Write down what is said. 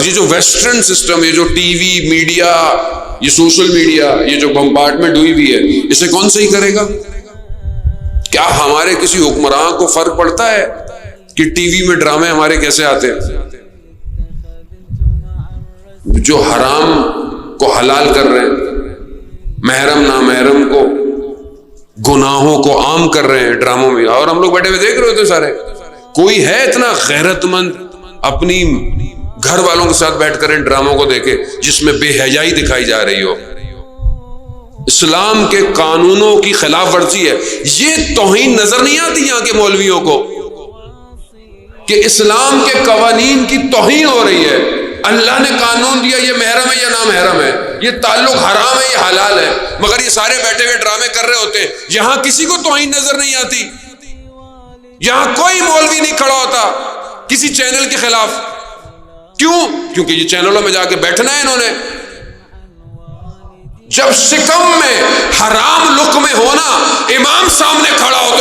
یہ جو western system, یہ جو ٹی وی میڈیا، یہ سوشل میڈیا، یہ جو بمبارڈمنٹ ہوئی بھی ہے، اسے کون صحیح کرے گا؟ کیا ہمارے کسی حکمراں کو فرق پڑتا ہے کہ ٹی وی میں ڈرامے ہمارے کیسے آتے ہیں؟ جو حرام کو حلال کر رہے ہیں، محرم نامحرم کو، گناہوں کو عام کر رہے ہیں ڈراموں میں، اور ہم لوگ بیٹھے ہوئے دیکھ رہے ہوتے سارے۔ کوئی ہے اتنا غیرت مند اپنی گھر والوں کے ساتھ بیٹھ کر ان ڈراموں کو دیکھے جس میں بے حیائی دکھائی جا رہی ہو؟ اسلام کے قانونوں کی خلاف ورزی ہے۔ یہ توہین نظر نہیں آتی یہاں کے مولویوں کو کہ اسلام کے قوانین کی توہین ہو رہی ہے؟ اللہ نے قانون دیا یہ محرم ہے یا نامحرم ہے، یہ تعلق حرام ہے یا حلال ہے، مگر یہ سارے بیٹھے ہوئے ڈرامے کر رہے ہوتے ہیں۔ یہاں کسی کو توہین نظر نہیں آتی، یہاں کوئی مولوی نہیں کھڑا ہوتا کسی چینل کے خلاف۔ کیوں؟ کیونکہ یہ چینلوں میں جا کے بیٹھنا ہے انہوں نے۔ جب شکم میں حرام لقمے ہونا امام سامنے کھڑا ہو